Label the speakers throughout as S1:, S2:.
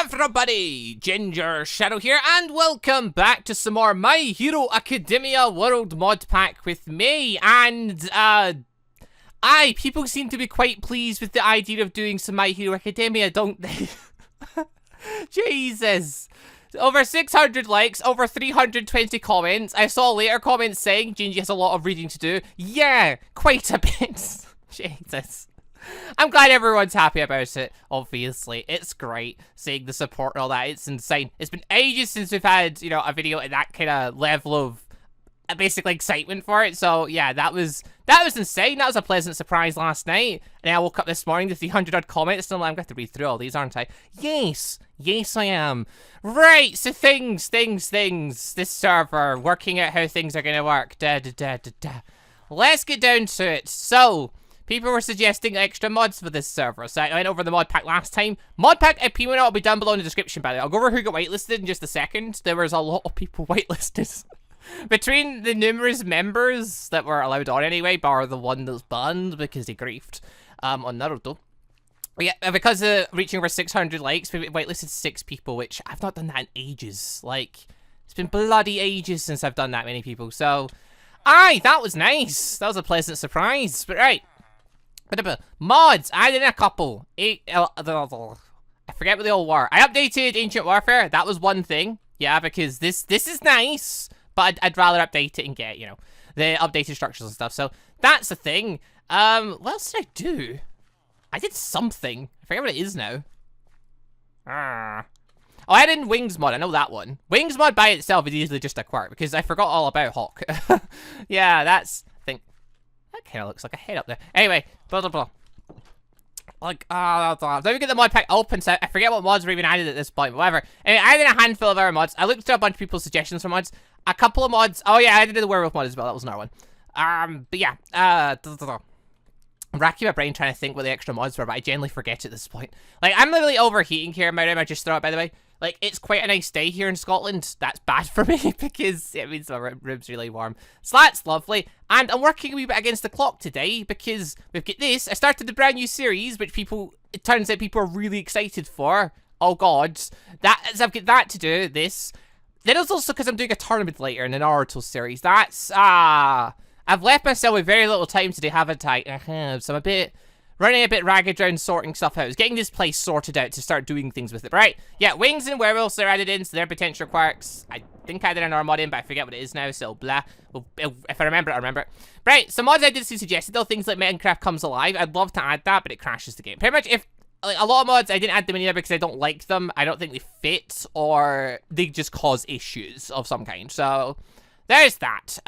S1: everybody, Gingershadow here, and welcome back to some more My Hero Academia World Modpack with me, and, people seem to be quite pleased with the idea of doing some My Hero Academia, don't they? Jesus. Over 600 likes, over 320 comments. I saw later comments saying Gingy has a lot of reading to do. Yeah, quite a bit. Jesus. I'm glad everyone's happy about it, obviously. It's great seeing the support and all that. It's insane. It's been ages since we've had, you know, a video at that kind of level of basically excitement for it. So, yeah, that was insane. That was a pleasant surprise last night. And I woke up this morning to 300 odd comments, and I'm going to have to read through all these, aren't I? Yes. Yes, I am. Right, so things. This server, working out how things are going to work. Let's get down to it. So, people were suggesting extra mods for this server, so I went over the mod pack last time. Mod pack IP will be down below in the description, by the way. I'll go over who got whitelisted in just a second. There was a lot of people whitelisted. Between the numerous members that were allowed on anyway, bar the one that's banned because he griefed on Naruto. Yeah, because of reaching over 600 likes, we whitelisted 6 people, which I've not done that in ages. Like, it's been bloody ages since I've done that many people, so... Aye, that was nice. That was a pleasant surprise, but right. Mods, I added a couple. I forget what they all were. I updated Ancient Warfare. That was one thing. Yeah, because this is nice, but I'd rather update it and get, you know, the updated structures and stuff. So that's the thing. What else did I do? I did something. I forget what it is now. Oh, I added in Wings mod. I know that one. Wings mod by itself is easily just a quirk because I forgot all about Hawk. Yeah, that's... That kind of looks like a head up there. Anyway, blah, blah, blah. Like, let me get the mod pack open, so I forget what mods were even added at this point, but whatever. Anyway, I added a handful of our mods. I looked through a bunch of people's suggestions for mods. A couple of mods. Oh, yeah, I added the werewolf mod as well. That was another one. But yeah, I'm racking my brain trying to think what the extra mods were, but I generally forget at this point. Like, I'm literally overheating here, I just throw it, by the way. Like, it's quite a nice day here in Scotland. That's bad for me because it means my room's really warm. So that's lovely. And I'm working a wee bit against the clock today because we've got this. I started a brand new series, which it turns out people are really excited for. Oh, God. I've got that to do, this. Then it's also because I'm doing a tournament later in the Naruto series. That's, I've left myself with very little time today, haven't I? So I'm running a bit ragged around sorting stuff out. I was getting this place sorted out to start doing things with it. Right, yeah, Wings and Werewolves are added in, so they're potential quirks. I think I did another mod in, but I forget what it is now, so blah. Well, if I remember it, I remember it. Right, so mods I did see suggested, though, things like Minecraft Comes Alive. I'd love to add that, but it crashes the game. Pretty much, if, like, a lot of mods, I didn't add them in here because I don't like them. I don't think they fit, or they just cause issues of some kind. So, there's that.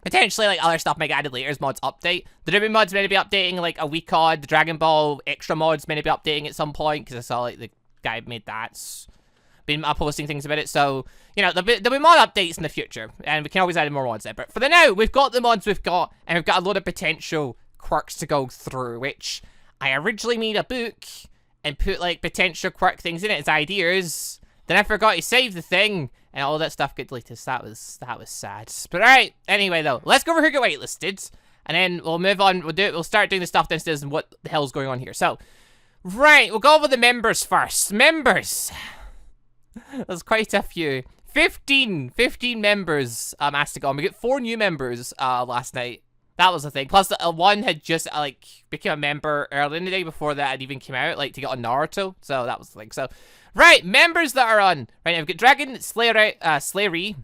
S1: Potentially, like, other stuff might get added later as mods update. The Ruby mod's meant to be updating, like, a week odd. The Dragon Ball extra mod's meant to be updating at some point, because I saw, like, the guy who made that's been posting things about it. So, you know, there'll be mod updates in the future, and we can always add more mods there. But for the now, we've got the mods we've got, and we've got a lot of potential quirks to go through, which I originally made a book and put, like, potential quirk things in it as ideas. Then I forgot to save the thing, and all that stuff got deleted, so that was sad. But alright, anyway though, let's go over who got whitelisted, and then we'll move on, we'll start doing the stuff downstairs and what the hell's going on here. So, right, we'll go over the members first. Members! There's quite a few. 15 members asked to go on. We got 4 new members last night. That was the thing. Plus, one had just, like, become a member early in the day before that had even came out, like, to get on Naruto. So, that was the thing. So, right, members that are on. Right, now we've got Dragon Slayery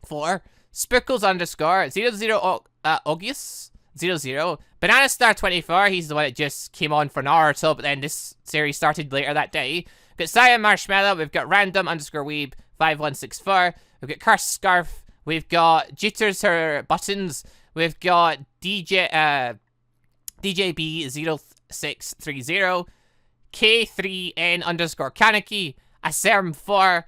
S1: 4, Spookles _, 00 Augius 00, Banana Star 24, he's the one that just came on for Naruto, but then this series started later that day. We've got Cyan Marshmallow, we've got Random _Weeb 5164, we've got Cursed Scarf, we've got Jitters Her Buttons, we've got DJB 0630, K3N _Kaneki, Aserm 4,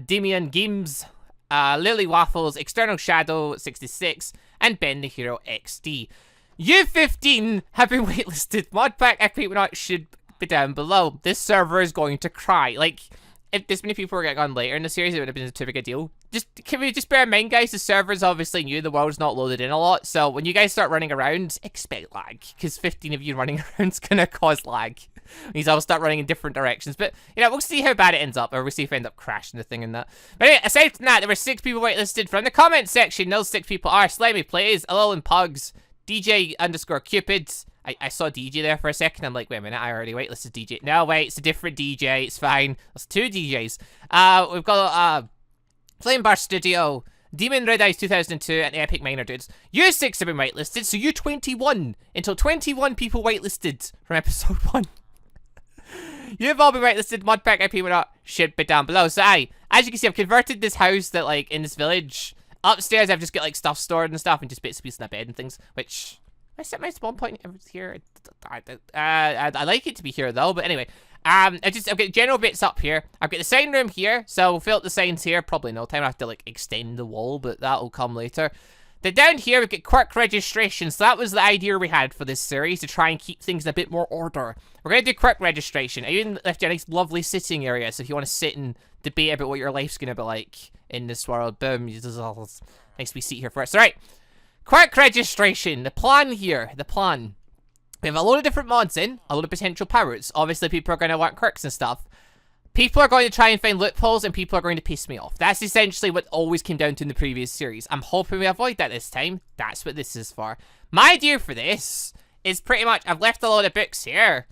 S1: Damian Games, Lily Waffles, External Shadow 66, and Ben the Hero XD. You 15 have been waitlisted. Modpack equipment should be down below. This server is going to cry. Like, if this many people were getting on later in the series, it would have been too big a deal. Can we just bear in mind, guys, the server's obviously new, the world's not loaded in a lot, so when you guys start running around, expect lag, because 15 of you running around is gonna cause lag. These all start running in different directions. But, you know, we'll see how bad it ends up, or we'll see if I end up crashing the thing in that. But anyway, aside from that, there were 6 people whitelisted from the comment section. Those 6 people are Slimy Plays, Alolin Pugs, DJ_Cupid. I saw DJ there for a second. I'm like, wait a minute, I already whitelisted DJ. No, wait, it's a different DJ. It's fine. There's 2 DJs. We've got Flame Bar Studio, Demon Red Eyes 2002, and Epic Miner Dudes. You 6 have been whitelisted, so you 21. Until 21 people whitelisted from episode 1. You've all been whitelisted. Modpack IP whatnot should be down below. So as you can see, I've converted this house that, like, in this village. Upstairs, I've just got, like, stuff stored and stuff, and just bits and pieces in a bed and things, which... I set my spawn point here. I like it to be here though, but anyway. I've got general bits up here. I've got the sign room here, so we'll fill up the signs here. Probably no time. I have to like extend the wall, but that'll come later. Then down here we've got Quirk registration. So that was the idea we had for this series, to try and keep things in a bit more order. We're gonna do Quirk registration. I even left you a nice lovely sitting area, so if you want to sit and debate about what your life's gonna be like in this world, boom, there's all this nice wee seat here for us. Alright. Quirk registration, the plan here, the plan. We have a load of different mods in, a load of potential powers. Obviously, people are going to want quirks and stuff. People are going to try and find loopholes, and people are going to piss me off. That's essentially what always came down to in the previous series. I'm hoping we avoid that this time. That's what this is for. My idea for this is pretty much, I've left a load of books here.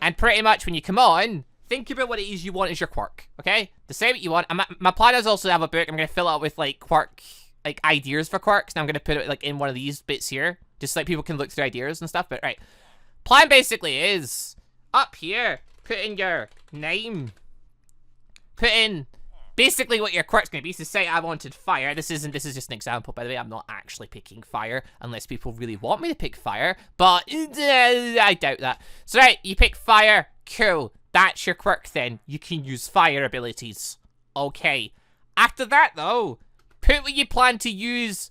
S1: And pretty much when you come on, think about what it is you want as your quirk, okay? Decide what you want. My plan is also to have a book. I'm going to fill it out with, like, quirk... like ideas for quirks, and I'm gonna put it like in one of these bits here, just so like people can look through ideas and stuff. But right, plan basically is up here, put in your name, put in basically what your quirk's gonna be. So say I wanted fire. This is just an example, by the way. I'm not actually picking fire unless people really want me to pick fire, but I doubt that. So right, you pick fire, cool. That's your quirk. Then you can use fire abilities. Okay. After that though, put what you plan to use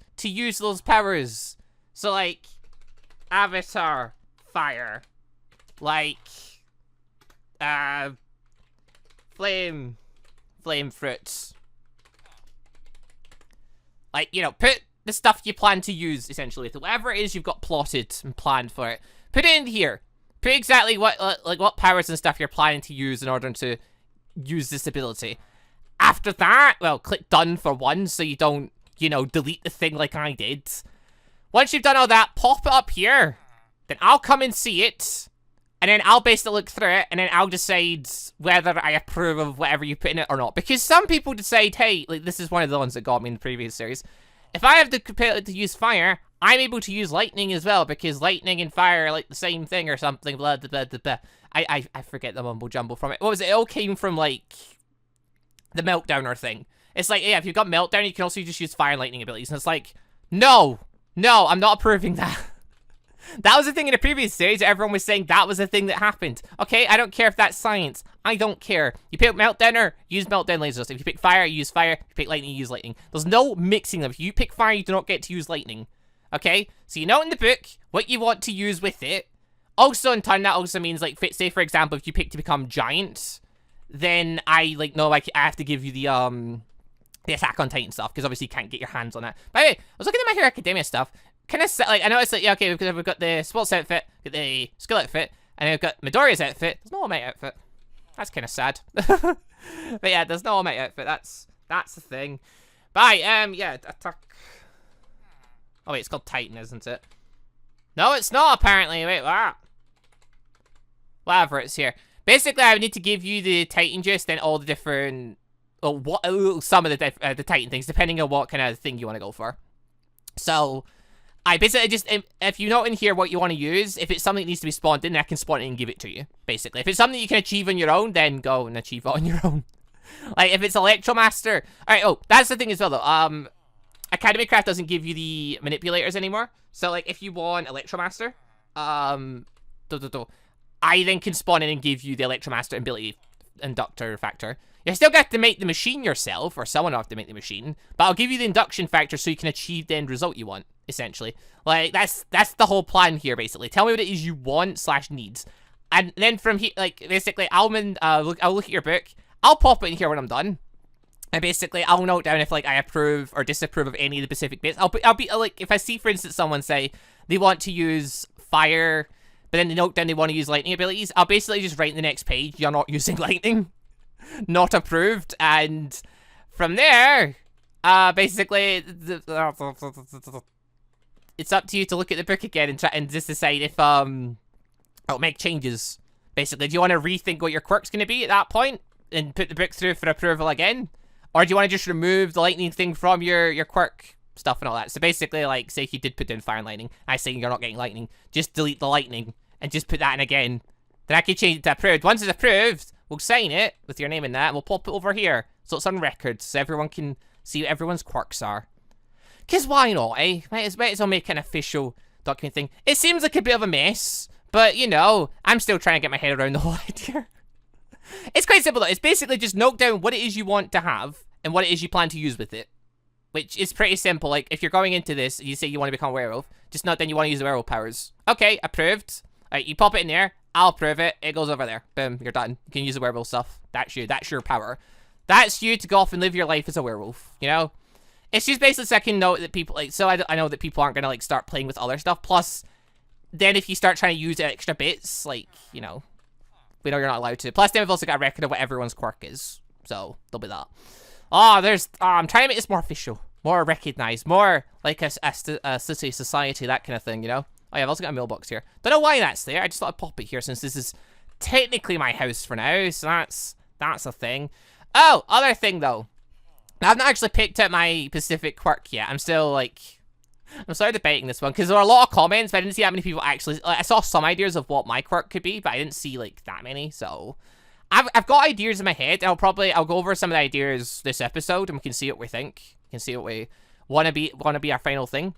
S1: those powers. So, like, Avatar Fire. Like, Flame Fruits. Like, you know, put the stuff you plan to use, essentially. Whatever it is you've got plotted and planned for it. Put it in here. Put exactly what, like, what powers and stuff you're planning to use in order to use this ability. After that, well, click done for one so you don't, you know, delete the thing like I did. Once you've done all that, pop it up here. Then I'll come and see it. And then I'll basically look through it, and then I'll decide whether I approve of whatever you put in it or not. Because some people decide, hey, like this is one of the ones that got me in the previous series. If I have the ability to use fire, I'm able to use lightning as well, because lightning and fire are like the same thing or something, blah, blah, blah, blah, blah. I forget the mumble jumble from it. What was it? It all came from, like... the meltdowner thing. It's like, yeah, if you've got meltdown, you can also just use fire and lightning abilities. And it's like, no, I'm not approving that. That was the thing in the previous series. Everyone was saying that was the thing that happened. Okay, I don't care if that's science. I don't care. You pick meltdowner, use meltdown lasers. If you pick fire, you use fire. If you pick lightning, you use lightning. There's no mixing them. If you pick fire, you do not get to use lightning. Okay, so you know in the book what you want to use with it. Also, in turn, that also means, like, say for example, if you pick to become giant, then I, like, no, I have to give you the Attack on Titan stuff, because obviously you can't get your hands on that. By the way, I was looking at My Hero Academia stuff. Kind of, like, I noticed that, yeah, okay, we've got the sports outfit, got the skill outfit, and then we've got Midoriya's outfit. There's no All Might outfit. That's kind of sad. But yeah, there's no All Might outfit. That's the thing. Bye, yeah, attack. Oh, wait, it's called Titan, isn't it? No, it's not, apparently. Wait, what? Whatever, it's here. Basically, I would need to give you the Titan juice, then all the different, some of the Titan things, depending on what kind of thing you want to go for. So, I basically just, if you know in here what you want to use, if it's something that needs to be spawned in, I can spawn it and give it to you, basically. If it's something you can achieve on your own, then go and achieve it on your own. Like, if it's Electromaster, alright, oh, that's the thing as well, though, Academy Craft doesn't give you the manipulators anymore, so, like, if you want Electromaster, I then can spawn in and give you the Electromaster ability inductor factor. You still got to make the machine yourself, or someone will have to make the machine, but I'll give you the induction factor so you can achieve the end result you want, essentially. Like, that's the whole plan here, basically. Tell me what it is you want / needs. And then from here, like, basically, I'll look at your book, I'll pop it in here when I'm done. And basically, I'll note down if, like, I approve or disapprove of any of the specific bits. I'll be, like, if I see, for instance, someone say they want to use fire but then they note down they want to use lightning abilities, I'll basically just write in the next page, you're not using lightning. Not approved. And from there, basically, it's up to you to look at the book again and try and just decide if, it'll make changes. Basically, do you want to rethink what your quirk's going to be at that point and put the book through for approval again? Or do you want to just remove the lightning thing from your quirk stuff and all that? So basically, like, say if you did put down fire and lightning, I say you're not getting lightning, just delete the lightning and just put that in again. Then I can change it to approved. Once it's approved, we'll sign it with your name in that and we'll pop it over here. So it's on record so everyone can see what everyone's quirks are. Because why not, eh? Might as well make an official document thing. It seems like a bit of a mess. But, you know, I'm still trying to get my head around the whole idea. It's quite simple, though. It's basically just note down what it is you want to have and what it is you plan to use with it. Which is pretty simple. Like, if you're going into this and you say you want to become a werewolf, just note down you want to use the werewolf powers. Okay, approved. Alright, you pop it in there. I'll approve it. It goes over there. Boom, you're done. You can use the werewolf stuff. That's you. That's your power. That's you to go off and live your life as a werewolf, you know? It's just basically so I can note that people, like, so I know that people aren't going to, like, start playing with other stuff. Plus, then if you start trying to use extra bits, like, you know, we know you're not allowed to. Plus, then we've also got a record of what everyone's quirk is. So, there'll be that. Oh, I'm trying to make this more official. More recognized. More like a city, society, that kind of thing, you know? Oh, yeah, I've also got a mailbox here. Don't know why that's there. I just thought I'd pop it here since this is technically my house for now. So that's a thing. Oh, other thing, though. I've not actually picked out my specific quirk yet. I'm still, like... I'm sorry debating this one, because there were a lot of comments, but I didn't see that many people actually... Like, I saw some ideas of what my quirk could be, but I didn't see, like, that many, so... I've got ideas in my head. I'll go over some of the ideas this episode, and we can see what we think. We can see what we want to be our final thing.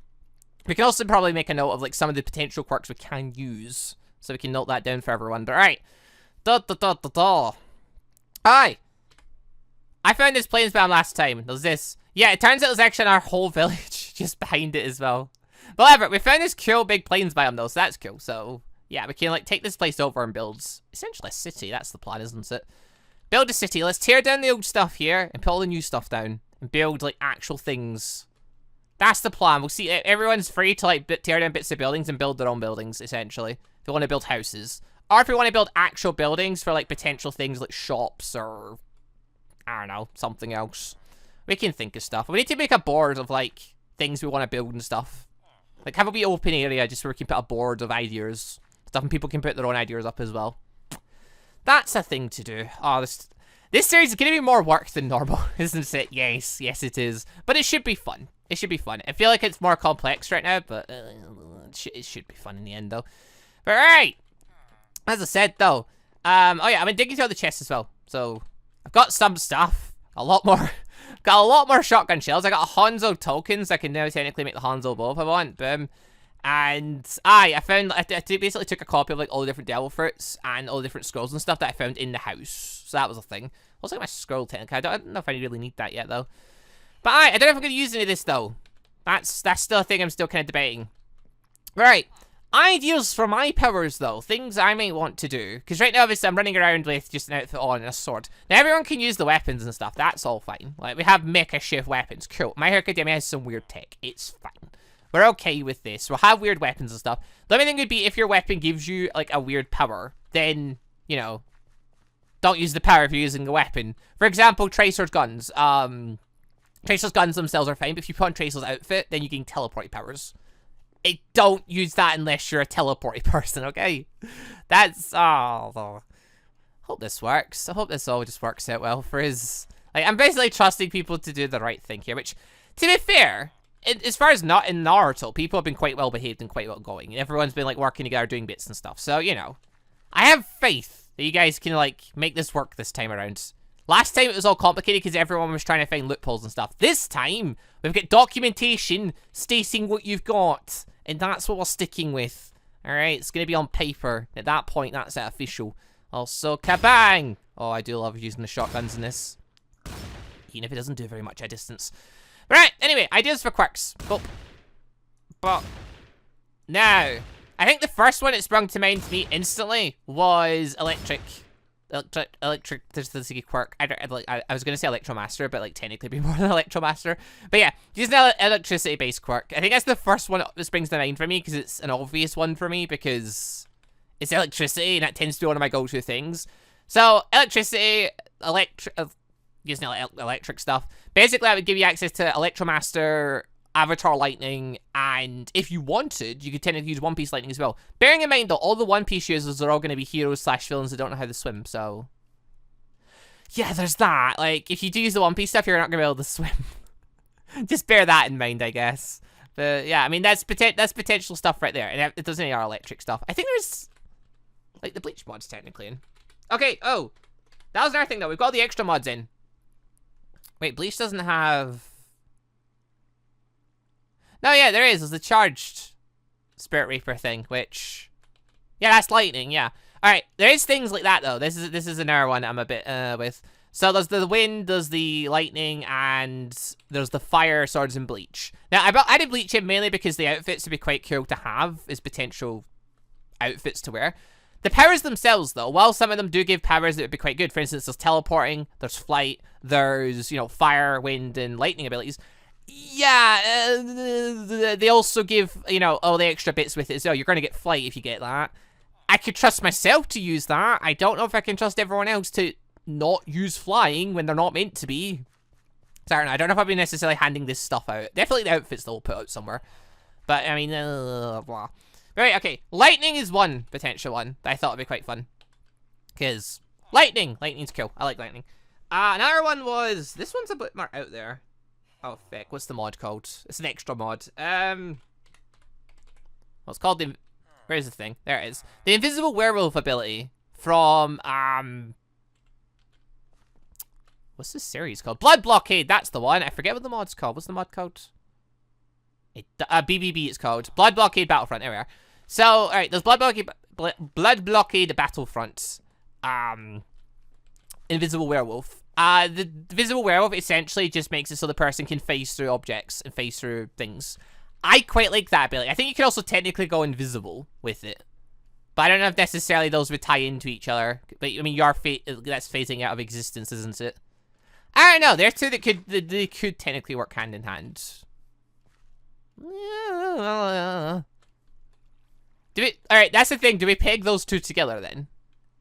S1: We can also probably make a note of, like, some of the potential quirks we can use, so we can note that down for everyone. But, alright. Hi! I found this plains biome last time. There's this... Yeah, it turns out there's actually our whole village just behind it as well. But whatever, we found this cool big plains biome though, so that's cool. So, yeah, we can, like, take this place over and build, essentially, a city. That's the plan, isn't it? Build a city. Let's tear down the old stuff here and put all the new stuff down. And build, like, actual things. That's the plan. We'll see. Everyone's free to, like, tear down bits of buildings and build their own buildings, essentially. If you want to build houses. Or if you want to build actual buildings for, like, potential things like shops or... I don't know, something else. We can think of stuff. We need to make a board of, like, things we want to build and stuff. Like, have a wee open area just where we can put a board of ideas. Stuff and people can put their own ideas up as well. That's a thing to do. Oh, this series is going to be more work than normal, isn't it? Yes, yes it is. But it should be fun. It should be fun. I feel like it's more complex right now, but it should be fun in the end, though. But, alright. As I said, though. Oh, yeah, I've been digging through the chests as well. So, I've got some stuff. A lot more. Got a lot more shotgun shells. I got Hanzo tokens. I can now technically make the Hanzo bow if I want. Boom. And I found, I basically took a copy of, like, all the different devil fruits and all the different scrolls and stuff that I found in the house. So that was a thing. Also got my scroll technically. I don't know if I really need that yet, though. But I don't know if I'm going to use any of this, though. That's still a thing I'm still kind of debating. Right. Ideas for my powers, though. Things I may want to do. Because right now, obviously, I'm running around with just an outfit on and a sword. Now, everyone can use the weapons and stuff. That's all fine. Like, we have mecha shift weapons. Cool. My Hero Academia has some weird tech. It's fine. We're okay with this. We'll have weird weapons and stuff. The only thing would be if your weapon gives you, like, a weird power, then, you know, don't use the power if you're using the weapon. For example, Tracer's guns. Tracer's guns themselves are fine, but if you put on Tracer's outfit, then you gain teleport powers. Don't use that unless you're a teleporty person, okay? That's, oh, hope this works. I hope this all just works out well for his, like, I'm basically trusting people to do the right thing here, which, to be fair, as far as not in Naruto, people have been quite well behaved and quite well going. Everyone's been, like, working together, doing bits and stuff, so, you know, I have faith that you guys can, like, make this work this time around. Last time it was all complicated because everyone was trying to find loopholes and stuff. This time, we've got documentation stating what you've got. And that's what we're sticking with. Alright, it's going to be on paper. At that point, that's official. Also, kabang! Oh, I do love using the shotguns in this. Even if it doesn't do very much at distance. Right, anyway, ideas for quirks. But now, I think the first one that sprung to mind to me instantly was electricity quirk. I was going to say Electromaster, but, like, technically be more than Electromaster. But yeah, just an electricity-based quirk. I think that's the first one that springs to mind for me, because it's an obvious one for me, because It's electricity, and that tends to be one of my go-to things. So, electricity, using electric stuff. Basically, that would give you access to Electromaster, Avatar Lightning, and if you wanted, you could technically use One Piece Lightning as well. Bearing in mind, though, all the One Piece users are all going to be heroes / villains that don't know how to swim, so... Yeah, there's that. Like, if you do use the One Piece stuff, you're not going to be able to swim. Just bear that in mind, I guess. But, yeah, I mean, that's potential stuff right there. And it doesn't have electric stuff. I think there's, like, the Bleach mods technically in. Okay, oh. That was another thing, though. We've got all the extra mods in. Wait, Bleach doesn't have... No, yeah, there is. There's the charged Spirit Reaper thing, which... Yeah, that's lightning, yeah. Alright, there is things like that, though. This is another one I'm a bit, with. So there's the wind, there's the lightning, and there's the fire swords in Bleach. Now, I did Bleach in mainly because the outfits would be quite cool to have as potential outfits to wear. The powers themselves, though, while some of them do give powers that would be quite good, for instance, there's teleporting, there's flight, there's, you know, fire, wind, and lightning abilities. Yeah, they also give, you know, all the extra bits with it as well. You're going to get flight if you get that. I could trust myself to use that. I don't know if I can trust everyone else to not use flying when they're not meant to be. So I don't know if I'll be necessarily handing this stuff out. Definitely the outfits they'll put out somewhere. But, I mean, blah. Right, okay. Lightning is one potential one that I thought would be quite fun. Because lightning's cool. I like lightning. Another one was, this one's a bit more out there. Oh, feck. What's the mod called? It's an extra mod. Well, it's called the... Where's the thing? There it is. The Invisible Werewolf ability from, what's this series called? Blood Blockade, that's the one. I forget what the mod's called. What's the mod called? BBB it's called. Blood Blockade Battlefront, there we are. So, alright, there's Blood Blockade Battlefront. Invisible Werewolf. The Invisible Werewolf essentially just makes it so the person can phase through objects and phase through things. I quite like that ability. I think you can also technically go invisible with it. But I don't know if necessarily those would tie into each other. But, I mean, that's phasing out of existence, isn't it? I don't know. There's two that could technically work hand in hand. Alright, that's the thing. Do we peg those two together, then?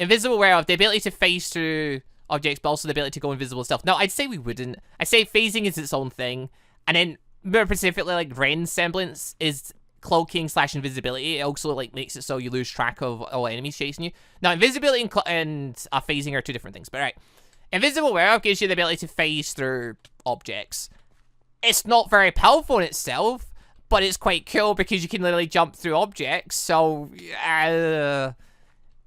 S1: Invisible Werewolf, the ability to phase through objects, but also the ability to go invisible stuff. No, I'd say we wouldn't. I'd say phasing is its own thing. And then... more specifically, like, Ren's semblance is cloaking / invisibility. It also, like, makes it so you lose track of all enemies chasing you. Now, invisibility and phasing are two different things, but right. Invisible Werewolf gives you the ability to phase through objects. It's not very powerful in itself, but it's quite cool because you can literally jump through objects, so...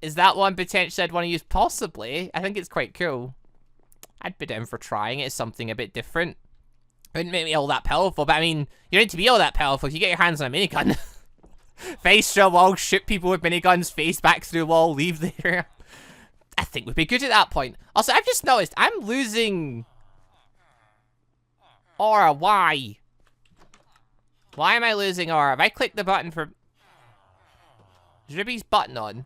S1: is that one potentially I'd want to use? Possibly. I think it's quite cool. I'd be down for trying it as something a bit different. It wouldn't make me all that powerful, but I mean, you don't need to be all that powerful if you get your hands on a minigun. Face through a wall, shoot people with miniguns, face back through a wall, leave there. I think we'd be good at that point. Also, I've just noticed, I'm losing... aura, why? Why am I losing aura? If I click the button for... Is Ruby's button on?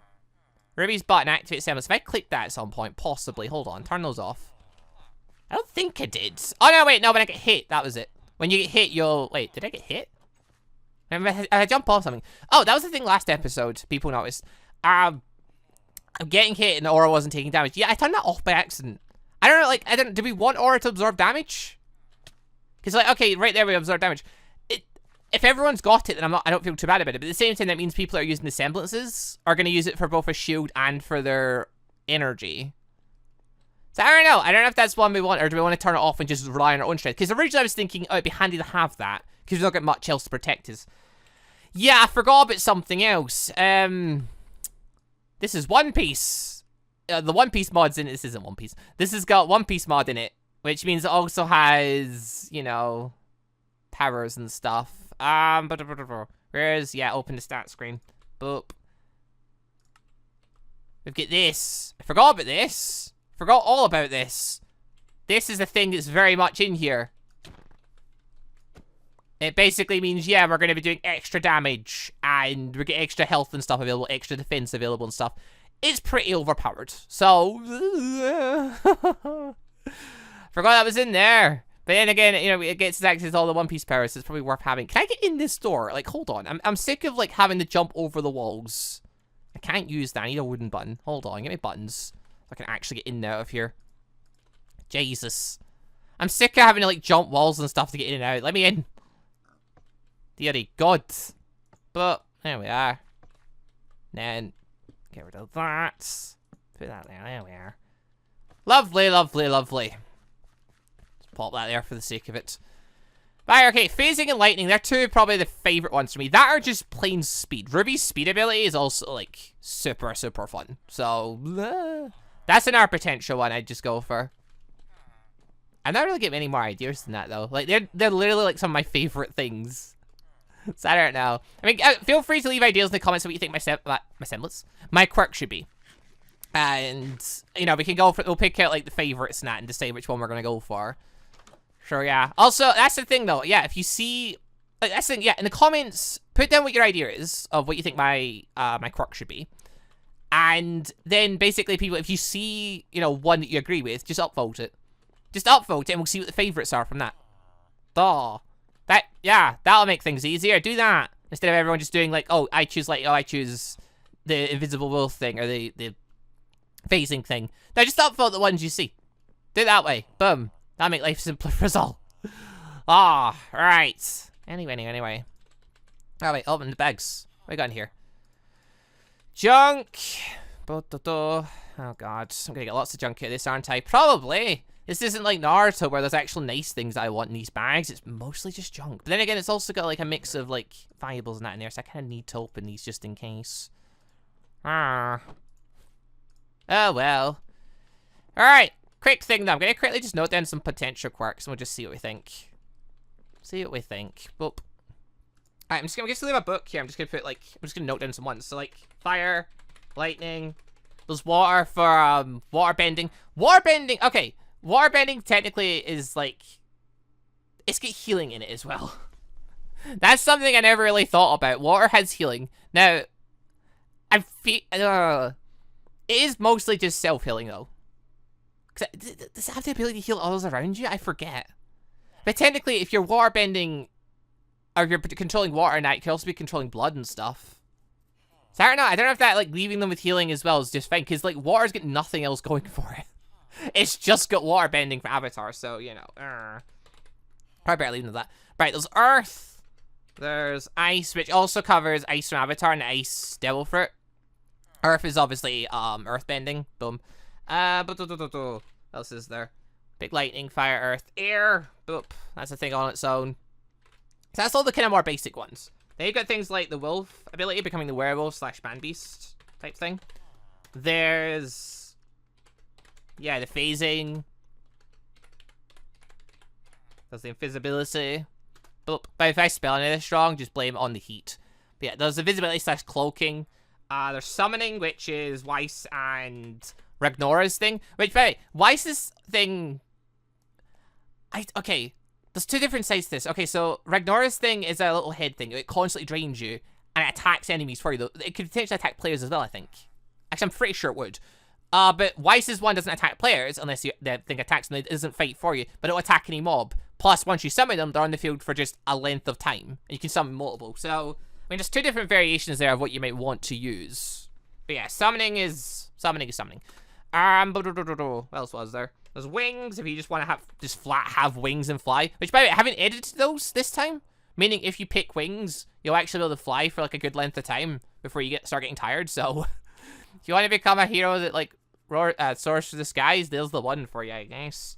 S1: Ruby's button activates semblance. If I click that at some point, possibly. Hold on, turn those off. I don't think I did. Oh, no, wait, no, when I get hit, that was it. When you get hit, you'll... Wait, did I get hit? I jump off something. Oh, that was the thing last episode, people noticed. I'm getting hit and the aura wasn't taking damage. Yeah, I turned that off by accident. I don't know, like, do we want aura to absorb damage? Because, like, okay, right there we absorb damage. If everyone's got it, then I don't feel too bad about it. But at the same time, that means people that are using the semblances are going to use it for both a shield and for their energy. So I don't know. I don't know if that's one we want, or do we want to turn it off and just rely on our own strength? Because originally I was thinking, oh, it'd be handy to have that, because we don't get much else to protect us. Yeah, I forgot about something else. This is One Piece. The One Piece mod's in it. This isn't One Piece. This has got One Piece mod in it, which means it also has, you know, powers and stuff. Where's, yeah, open the stat screen. Boop. We've got this. I forgot about this. Forgot all about this. This is a thing that's very much in here. It basically means, yeah, we're going to be doing extra damage, and we get extra health and stuff available, extra defense available and stuff. It's pretty overpowered. So, forgot that was in there. But then again, you know, it gets access to all the One Piece powers, so it's probably worth having. Can I get in this door? Like, hold on. I'm sick of, like, having to jump over the walls. I can't use that. I need a wooden button. Hold on, give me buttons. So I can actually get in and out of here. Jesus. I'm sick of having to, like, jump walls and stuff to get in and out. Let me in. Deary God. But, there we are. Then, get rid of that. Put that there. There we are. Lovely, lovely, lovely. Just pop that there for the sake of it. Right, okay, phasing and lightning, they're two probably the favorite ones for me. That are just plain speed. Ruby's speed ability is also, like, super, super fun. So, that's another potential one I'd just go for. I'm not really getting any more ideas than that, though. Like, they're literally, like, some of my favorite things. So, I don't know. I mean, feel free to leave ideas in the comments of what you think my quirk should be. And, you know, we can go for, we'll pick out, like, the favorites and that and decide which one we're gonna go for. Sure, yeah. Also, that's the thing, though. Yeah, if you see... Like, that's the thing, yeah, in the comments, put down what your idea is of what you think my quirk should be. And then, basically, people, if you see, you know, one that you agree with, just upvote it. Just upvote it, and we'll see what the favorites are from that. Yeah, that'll make things easier. Do that. Instead of everyone just doing, like, oh, I choose the invisible wolf thing, or the phasing thing. No, just upvote the ones you see. Do it that way. Boom. That'll make life simpler for us all. Right. Anyway. Oh, wait, open the bags. What we got in here? Junk. Oh, God. I'm gonna get lots of junk out of this, aren't I? Probably. This isn't like Naruto, where there's actual nice things that I want in these bags. It's mostly just junk. But then again, it's also got, like, a mix of, like, valuables and that in there, so I kind of need to open these just in case. Oh, well. Alright. Quick thing, though. I'm going to quickly just note down some potential quirks, and we'll just see what we think. Boop. Alright, I'm just going to leave a book here. I'm just going to put, like, I'm just going to note down some ones. So, like, fire, lightning. There's water for, water bending. Okay. Water bending technically is, like, it's got healing in it as well. That's something I never really thought about. Water has healing. Now, I feel, it is mostly just self-healing, though. Does it have the ability to heal others around you? I forget. But technically, if you're water bending, or if you're controlling water and that, you can also be controlling blood and stuff. So I don't know if that, like, leaving them with healing as well is just fine, because, like, water's got nothing else going for it. It's just got water bending for Avatar, so, you know. Probably better leave them with that. Right, there's earth. There's ice, which also covers ice from Avatar and ice devil fruit. Earth is obviously, earth bending. Boom. What else is there? Big lightning, fire, earth, air. Boop. That's a thing on its own. So that's all the kind of more basic ones. Then you've got things like the wolf ability, becoming the werewolf / man beast type thing. There's... yeah, the phasing. There's the invisibility. But if I spell any of this wrong, just blame it on the heat. But yeah, there's the visibility / cloaking. There's summoning, which is Weiss and Ragnora's thing. Which, by the way, Weiss's thing... okay, there's two different sides to this. Okay, so Ragnora's thing is a little head thing. It constantly drains you, and it attacks enemies for you, though. It could potentially attack players as well, I think. Actually, I'm pretty sure it would. But Weiss's one doesn't attack players unless the thing attacks them. It doesn't fight for you, but it'll attack any mob. Plus, once you summon them, they're on the field for just a length of time. And you can summon multiple. So, I mean, there's two different variations there of what you might want to use. But yeah, summoning is summoning. What else was there? There's wings, if you just want to just flat have wings and fly. Which, by the way, I haven't edited those this time. Meaning, if you pick wings, you'll actually be able to fly for, like, a good length of time before you start getting tired. So, if you want to become a hero that, like, soars through the skies, there's the one for you, I guess.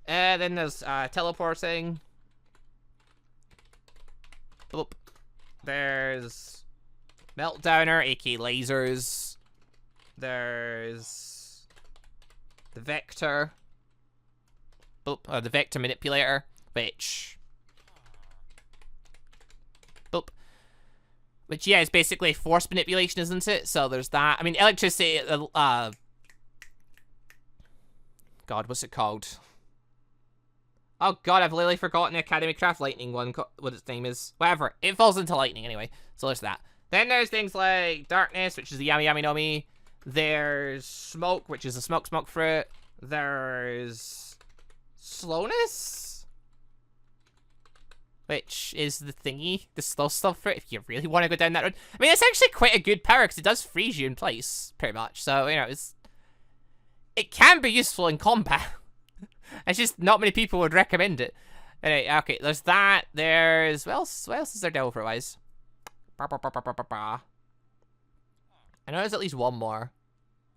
S1: Then there's teleporting. Boop. There's Meltdowner, aka lasers. There's the Vector. Boop. The Vector Manipulator, which... boop. Which, yeah, is basically force manipulation, isn't it? So there's that. I mean, electricity... God, what's it called? Oh god, I've literally forgotten the Academy Craft Lightning one, what its name is. Whatever, it falls into lightning anyway, so there's that. Then there's things like darkness, which is the Yami Yami no Mi. There's smoke, which is the smoke fruit. There's slowness? which is the thingy, the slow stuff for it, if you really want to go down that road. I mean, it's actually quite a good power, because it does freeze you in place, pretty much. So, you know, it can be useful in combat. It's just not many people would recommend it. Anyway, okay, there's that. There's... What else is there developer-wise? I know there's at least one more.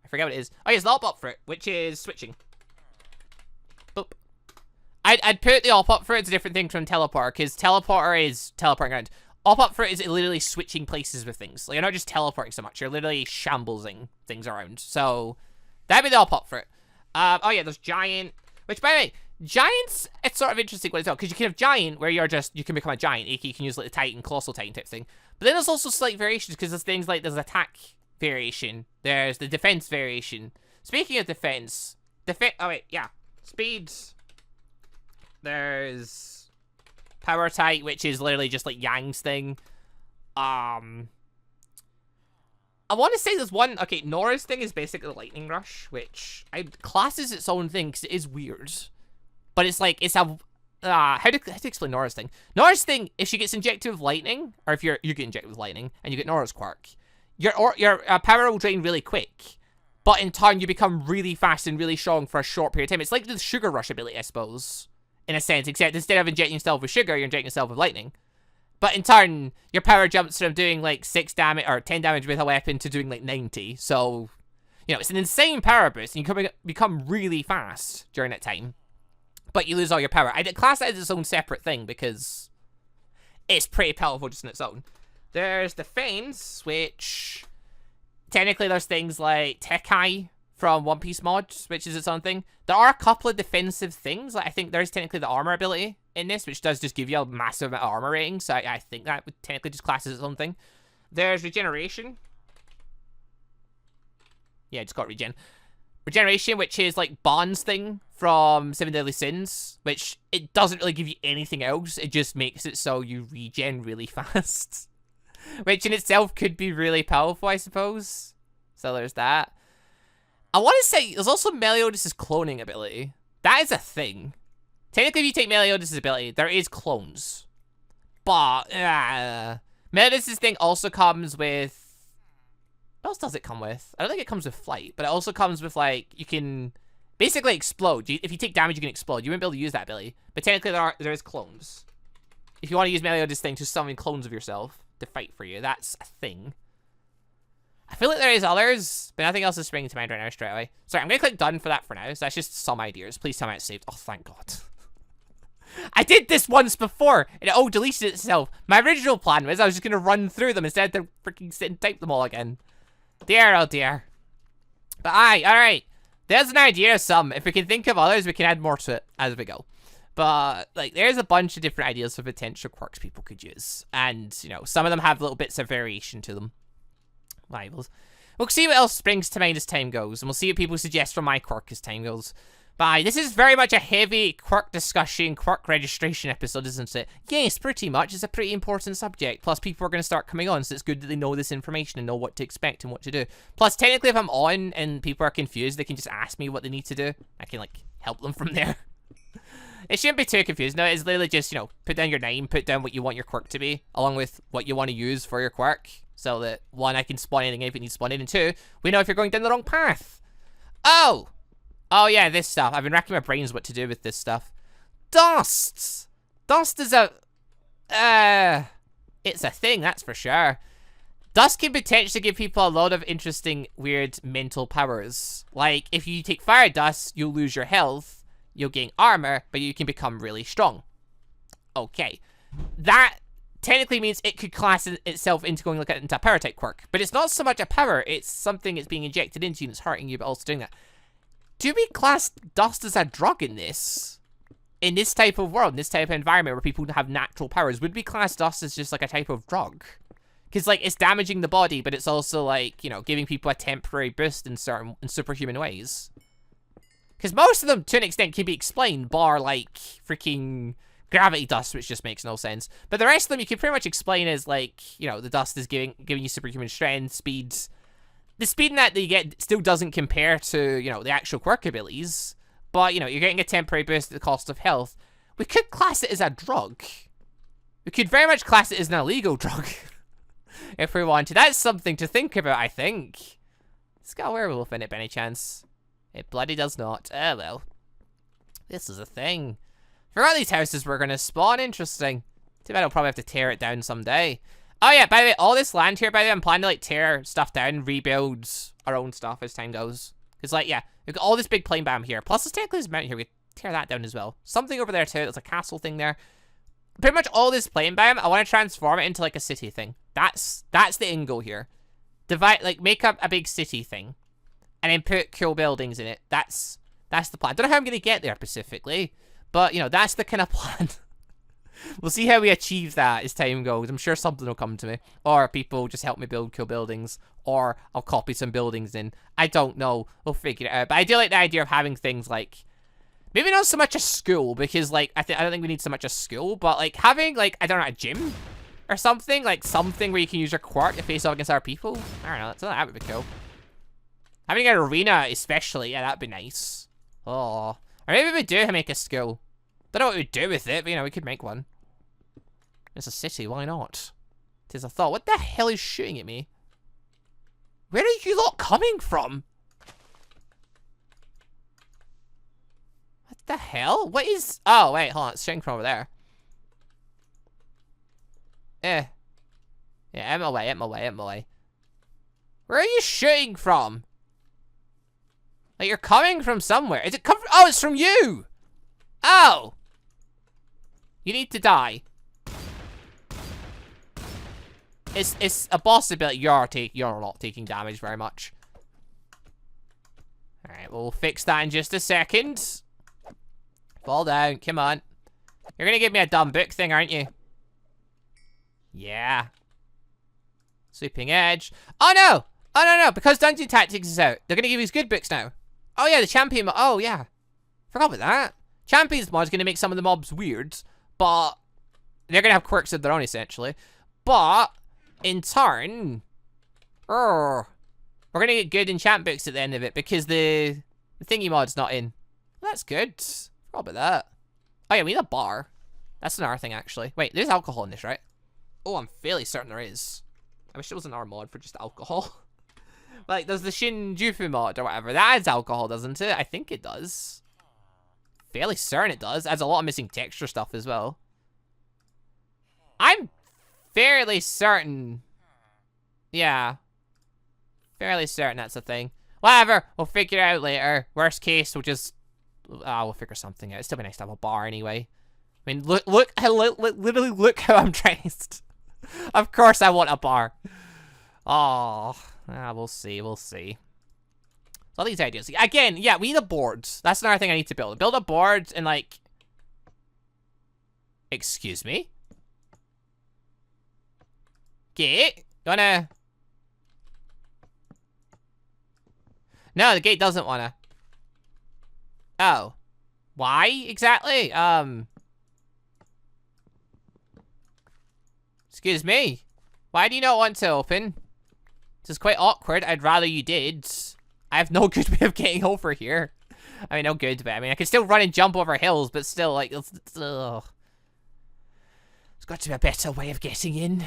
S1: I forget what it is. Oh, yeah, it's the up for it, which is switching. Boop. I'd put the up for it as a different thing from teleporter, because teleporter is teleporting around. Up for it is literally switching places with things. Like, you're not just teleporting so much, you're literally shamblesing things around. So, that'd be the up for it. Oh yeah, there's giant, which by the way, giants, it's sort of interesting what it's all, because you can have giant where you can become a giant, you can use like the titan, colossal titan type thing. But then there's also slight variations, because there's things like, there's attack variation, there's the defense variation. Speaking of defense, oh wait, yeah, speeds. There's power type, which is literally just like Yang's thing. I want to say there's one, okay, Nora's thing is basically lightning rush, which I classes its own thing because it is weird. But it's like, it's a, how to explain Nora's thing? Nora's thing, if she gets injected with lightning, or if you get injected with lightning, and you get Nora's quirk, your power will drain really quick. But in turn, you become really fast and really strong for a short period of time. It's like the sugar rush ability, I suppose. In a sense, except instead of injecting yourself with sugar, you're injecting yourself with lightning. But in turn, your power jumps from doing like 6 damage or 10 damage with a weapon to doing like 90. So, you know, it's an insane power boost, and you become really fast during that time. But you lose all your power. I'd class that as its own separate thing because it's pretty powerful just on its own. There's defense, which technically there's things like Tekai from One Piece mod, which is its own thing. There are a couple of defensive things. Like I think there's technically the armor ability in this, which does just give you a massive amount of armor rating. So I think that would technically just class as its own thing. There's regeneration. Yeah, just got regen. Regeneration, which is like Bond's thing from Seven Deadly Sins, which it doesn't really give you anything else. It just makes it so you regen really fast. Which in itself could be really powerful, I suppose. So there's that. I want to say, there's also Meliodas' cloning ability. That is a thing. Technically, if you take Meliodas' ability, there is clones. But, Meliodas' thing also comes with... What else does it come with? I don't think it comes with flight, but it also comes with, like, you can basically explode. If you take damage, you can explode. You won't be able to use that ability. But technically, there is clones. If you want to use Meliodas' thing to summon clones of yourself to fight for you, that's a thing. I feel like there is others, but nothing else is springing to mind right now straight away. Sorry, I'm going to click done for that for now. So that's just some ideas. Please tell me it's saved. Oh, thank God. I did this once before, and it all deleted itself. My original plan was I was just going to run through them instead of freaking sit and type them all again. Dear, oh dear. But aye, alright. There's an idea of some. If we can think of others, we can add more to it as we go. But, like, there's a bunch of different ideas for potential quirks people could use. And, you know, some of them have little bits of variation to them. Rivals. We'll see what else springs to mind as time goes, and we'll see what people suggest for my quirk as time goes. Bye. This is very much a heavy quirk discussion, quirk registration episode, isn't it? Yes, pretty much. It's a pretty important subject. Plus, people are going to start coming on, so it's good that they know this information and know what to expect and what to do. Plus, technically, if I'm on and people are confused, they can just ask me what they need to do. I can, like, help them from there. It shouldn't be too confused. No, it's literally just, you know, put down your name, put down what you want your quirk to be, along with what you want to use for your quirk. So that, one, I can spawn anything if it needs spawning, and two, we know if you're going down the wrong path. Oh! Oh yeah, this stuff. I've been racking my brains what to do with this stuff. Dust! Dust is a... it's a thing, that's for sure. Dust can potentially give people a lot of interesting, weird mental powers. Like, if you take fire dust, you'll lose your health, you'll gain armor, but you can become really strong. Okay. That technically means it could class itself into going like into a power type quirk. But it's not so much a power, it's something that's being injected into you and it's hurting you, but also doing that. Do we class dust as a drug in this? In this type of world, in this type of environment where people have natural powers, would we class dust as just like a type of drug? Because, like, it's damaging the body, but it's also, like, you know, giving people a temporary boost in certain, superhuman ways. Because most of them, to an extent, can be explained, bar, like, freaking gravity dust, which just makes no sense. But the rest of them you can pretty much explain as, like, you know, the dust is giving you superhuman strength, speed. The speed in that you get still doesn't compare to, you know, the actual quirk abilities. But, you know, you're getting a temporary boost at the cost of health. We could class it as a drug. We could very much class it as an illegal drug. If we wanted. That's something to think about, I think. It's got a werewolf in it by any chance. It bloody does not. Oh, well. This is a thing. Forgot these houses were going to spawn. Interesting. Too bad I'll probably have to tear it down someday. Oh, yeah, by the way, all this land here, by the way, I'm planning to, like, tear stuff down, rebuild our own stuff as time goes. Because, like, yeah, we've got all this big plain biome here. Plus, there's technically this mountain here. We could tear that down as well. Something over there, too. There's a castle thing there. Pretty much all this plain biome, I want to transform it into, like, a city thing. That's the end goal here. Divide, like, make up a big city thing. And then put cool buildings in it. That's the plan. I don't know how I'm going to get there specifically. But, you know, that's the kind of plan. We'll see how we achieve that as time goes. I'm sure something will come to me. Or people just help me build cool buildings. Or I'll copy some buildings in. I don't know. We'll figure it out. But I do like the idea of having things like... Maybe not so much a school. Because, like, I don't think we need so much a school. But, like, having, like, I don't know, a gym? Or something. Like, something where you can use your quirk to face off against other people. I don't know. That would be cool. Having an arena especially. Yeah, that'd be nice. Oh. Or maybe we do make a school. Don't know what we'd do with it, but, you know, we could make one. It's a city, why not? Tis a thought. What the hell is shooting at me? Where are you lot coming from? What the hell? What is... Oh, wait, hold on. It's shooting from over there. Yeah, out my way. Where are you shooting from? Like, you're coming from somewhere. Is it come from... Oh, it's from you! Oh! You need to die. It's a possibility you're not taking damage very much. Alright, we'll fix that in just a second. Fall down, come on. You're gonna give me a dumb book thing, aren't you? Yeah. Sweeping edge. Oh no! Oh no, because Dungeon Tactics is out. They're gonna give us good books now. Oh yeah, the champion mod. Oh yeah. Forgot about that. Champions mod is gonna make some of the mobs weird, but they're gonna have quirks of their own essentially. But in turn, we're gonna get good enchant books at the end of it because the thingy mod's not in. Well, that's good. Forgot about that. Oh yeah, we need a bar. That's another thing actually. Wait, there's alcohol in this, right? Oh, I'm fairly certain there is. I wish there was another mod for just alcohol. Like, there's the Shinjufu mod or whatever. That adds alcohol, doesn't it? I think it does. Fairly certain it does. Adds a lot of missing texture stuff as well. I'm fairly certain. Yeah. Fairly certain that's a thing. Whatever. We'll figure it out later. Worst case, we'll just... we'll figure something out. It's still be nice to have a bar anyway. I mean, literally look how I'm dressed. Of course I want a bar. Oh, we'll see. All these ideas. Again, yeah, we need a board. That's another thing I need to build. Build a board and, like... Excuse me? Gate? Wanna... No, the gate doesn't wanna. Oh. Why, exactly? Excuse me. Why do you not want to open? This is quite awkward. I'd rather you did. I have no good way of getting over here. I mean, no good, but I mean, I can still run and jump over hills, but still, like, ugh. There's got to be a better way of getting in.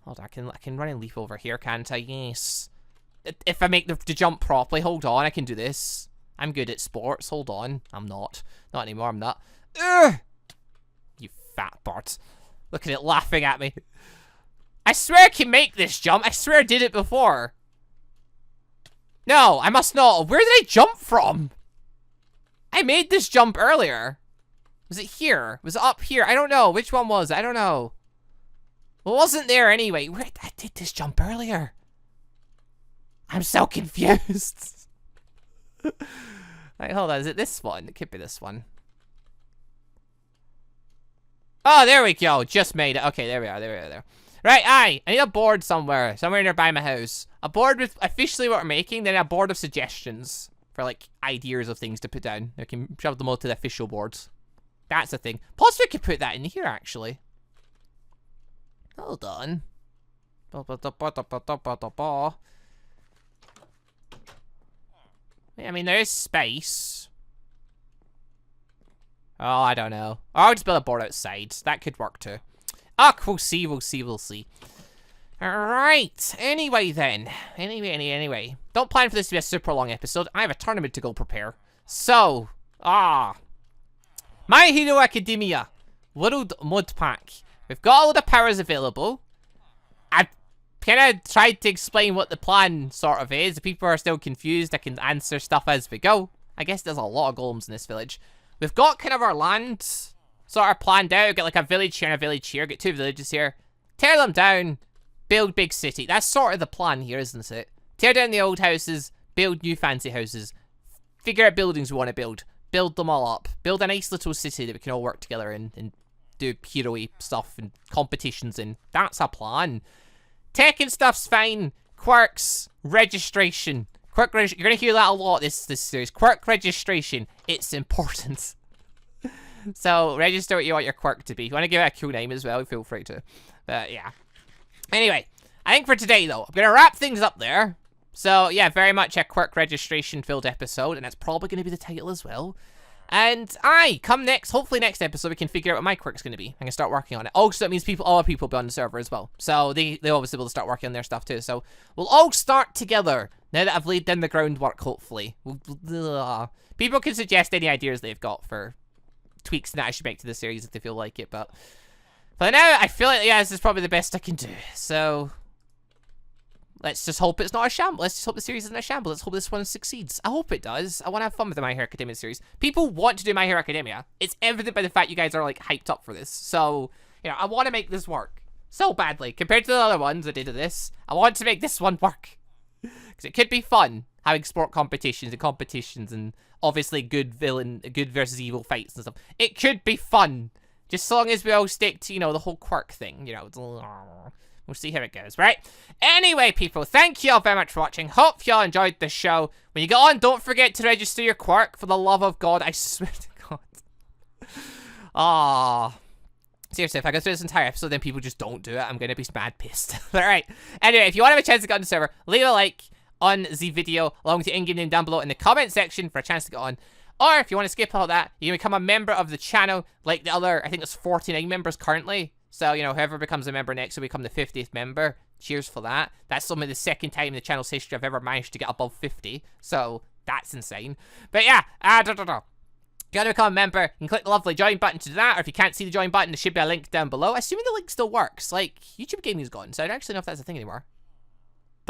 S1: Hold on, I can run and leap over here, can't I? Yes. If I make the jump properly, hold on, I can do this. I'm good at sports. Hold on. I'm not. Not anymore, I'm not. Ugh! You fat bird. Look at it laughing at me. I swear I can make this jump. I swear I did it before. No, I must not. Where did I jump from? I made this jump earlier. Was it here? Was it up here? I don't know. Which one was it? I don't know. Well, it wasn't there anyway. I did this jump earlier. I'm so confused. Right, hold on. Is it this one? It could be this one. Oh, there we go. Just made it. Okay, there we are. There. Right, I need a board somewhere nearby my house. A board with officially what we're making, then a board of suggestions for, like, ideas of things to put down. I can shove them all to the official boards. That's the thing. Possibly I could put that in here, actually. Hold on. Yeah, I mean, there is space. Oh, I don't know. Or I'll just build a board outside. That could work too. Ah, we'll see, we'll see, we'll see. Alright, anyway then. Anyway. Don't plan for this to be a super long episode. I have a tournament to go prepare. So, My Hero Academia World Modpack. We've got all the powers available. I've kind of tried to explain what the plan sort of is. If people are still confused, I can answer stuff as we go. I guess there's a lot of golems in this village. We've got kind of our land sort of planned out. We've got like a village here and a village here. Get 2 villages here. Tear them down. Build big city. That's sort of the plan here, isn't it? Tear down the old houses. Build new fancy houses. Figure out buildings we want to build. Build them all up. Build a nice little city that we can all work together in and do hero-y stuff and competitions in. That's a plan. Tech and stuff's fine. Quirks. Registration. Quirk you're going to hear that a lot this series. Quirk registration. It's important. So, register what you want your quirk to be. If you want to give it a cool name as well, feel free to. But, yeah. Anyway, I think for today, though, I'm going to wrap things up there. So, yeah, very much a quirk registration-filled episode, and that's probably going to be the title as well. And, come next, hopefully next episode, we can figure out what my quirk's going to be. I can start working on it. Also, that means other people will be on the server as well. So, they obviously will start working on their stuff, too. So, we'll all start together, now that I've laid down the groundwork, hopefully. People can suggest any ideas they've got for tweaks that I should make to the series if they feel like it, but for now, I feel like, yeah, this is probably the best I can do. So, let's just hope it's not a shamble. Let's just hope the series isn't a shamble. Let's hope this one succeeds. I hope it does. I want to have fun with the My Hero Academia series. People want to do My Hero Academia. It's evident by the fact you guys are, like, hyped up for this. So, you know, I want to make this work so badly. Compared to the other ones I did to this, I want to make this one work. Because it could be fun, having sport competitions and obviously good versus evil fights and stuff. It could be fun. Just so long as we all stick to, you know, the whole quirk thing. You know, we'll see how it goes, right? Anyway, people, thank you all very much for watching. Hope you all enjoyed the show. When you get on, don't forget to register your quirk. For the love of God, I swear to God. Seriously, if I go through this entire episode, then people just don't do it, I'm going to be mad pissed. Alright. Anyway, if you want to have a chance to get on the server, leave a like on the video, along with your in-game name down below in the comment section for a chance to get on. Or if you want to skip all that, you can become a member of the channel, like the other, I think it's 49 members currently. So, you know, whoever becomes a member next will become the 50th member. Cheers for that. That's only the second time in the channel's history I've ever managed to get above 50. So, that's insane. But yeah, If you want to become a member, you can click the lovely join button to do that, or if you can't see the join button, there should be a link down below. Assuming the link still works. Like, YouTube Gaming's gone, so I don't actually know if that's a thing anymore.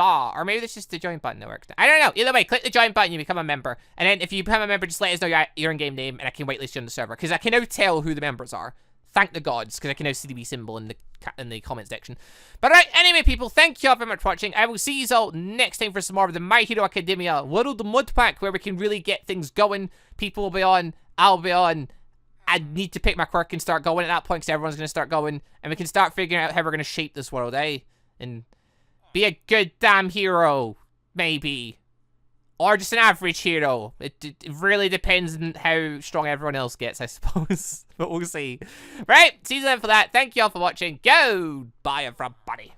S1: Or maybe it's just the join button that works. I don't know. Either way, click the join button, you become a member. And then if you become a member, just let us know your in-game name, and I can whitelist you on the server. Because I can now tell who the members are. Thank the gods, because I can now see the wee symbol in the comment section. But right, anyway, people, thank you all very much for watching. I will see you all next time for some more of the My Hero Academia World Modpack, where we can really get things going. People will be on. I'll be on. I need to pick my quirk and start going at that point, because everyone's going to start going. And we can start figuring out how we're going to shape this world, eh? And be a good damn hero, maybe. Or just an average hero. It really depends on how strong everyone else gets, I suppose. But we'll see. Right, see you then for that. Thank you all for watching. Goodbye, everybody.